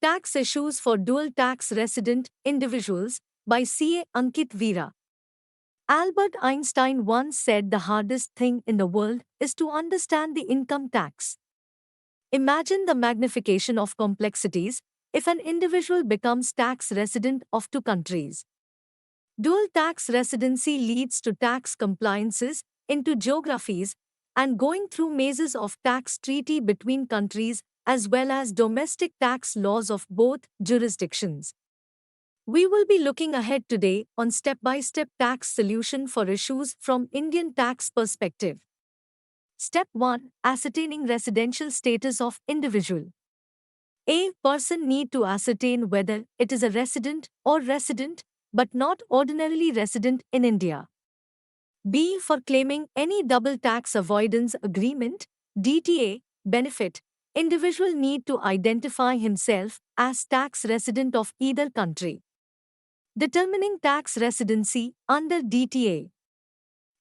Tax Issues for Dual Tax Resident Individuals by C.A. Ankit Veera. Albert Einstein once said the hardest thing in the world is to understand the income tax. Imagine the magnification of complexities if an individual becomes tax resident of two countries. Dual tax residency leads to tax compliances into geographies and going through mazes of tax treaty between countries as well as domestic tax laws of both jurisdictions. We will be looking ahead today on step-by-step tax solution for issues from Indian tax perspective. Step 1. Ascertaining residential status of individual. A person need to ascertain whether it is a resident or resident, but not ordinarily resident in India. B. For claiming any double tax avoidance agreement, DTA, benefit, individual need to identify himself as tax resident of either country. Determining tax residency under DTA.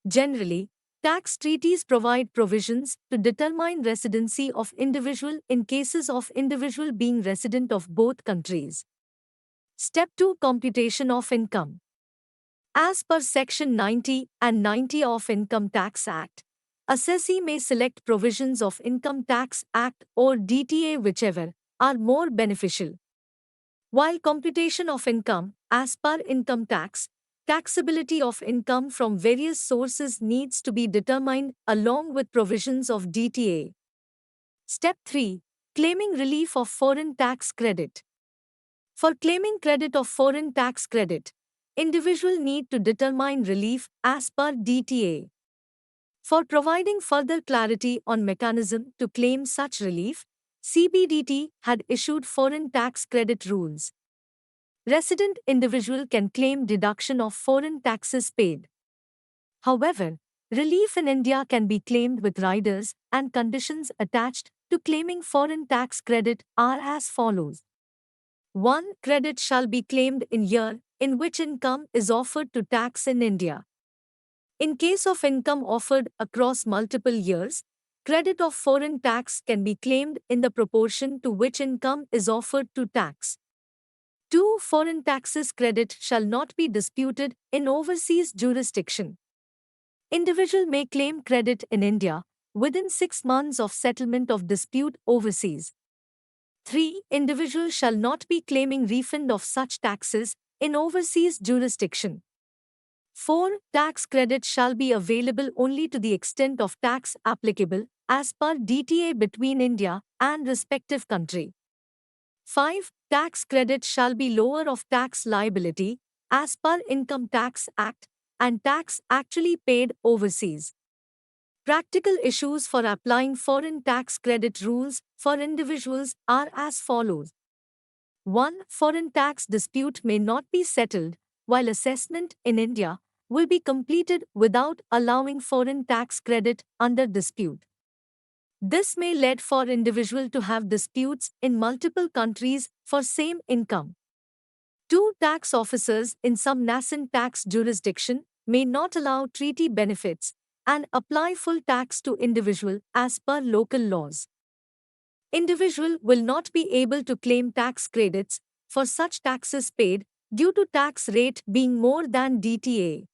Generally, tax treaties provide provisions to determine residency of individual in cases of individual being resident of both countries. Step 2. Computation of income. As per Section 90 and 90 of Income Tax Act, assessee may select provisions of Income Tax Act or DTA whichever are more beneficial. While computation of income, as per income tax, taxability of income from various sources needs to be determined along with provisions of DTA. Step 3. Claiming relief of foreign tax credit. For claiming credit of foreign tax credit, individual need to determine relief as per DTA. For providing further clarity on mechanism to claim such relief, CBDT had issued foreign tax credit rules. Resident individual can claim deduction of foreign taxes paid. However, relief in India can be claimed with riders and conditions attached to claiming foreign tax credit are as follows. 1. Credit shall be claimed in year in which income is offered to tax in India. In case of income offered across multiple years, credit of foreign tax can be claimed in the proportion to which income is offered to tax. 2. Foreign taxes credit shall not be disputed in overseas jurisdiction. Individual may claim credit in India within 6 months of settlement of dispute overseas. 3. Individual shall not be claiming refund of such taxes in overseas jurisdiction. 4. Tax credit shall be available only to the extent of tax applicable as per DTA between India and respective country. 5. Tax credit shall be lower of tax liability as per Income Tax Act and tax actually paid overseas. Practical issues for applying foreign tax credit rules for individuals are as follows. 1. Foreign tax dispute may not be settled while assessment in India will be completed without allowing foreign tax credit under dispute. This may lead for individual to have disputes in multiple countries for same income. 2. Tax officers in some nascent tax jurisdiction may not allow treaty benefits and apply full tax to individual as per local laws. Individual will not be able to claim tax credits for such taxes paid due to tax rate being more than DTA.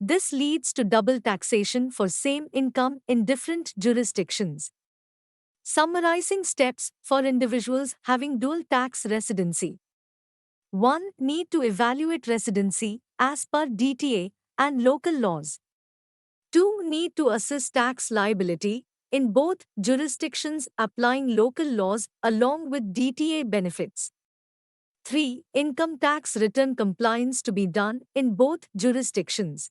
This leads to double taxation for same income in different jurisdictions. Summarizing steps for individuals having dual tax residency. 1. Need to evaluate residency as per DTA and local laws. 2. Need to assess tax liability in both jurisdictions applying local laws along with DTA benefits. 3. Income tax return compliance to be done in both jurisdictions.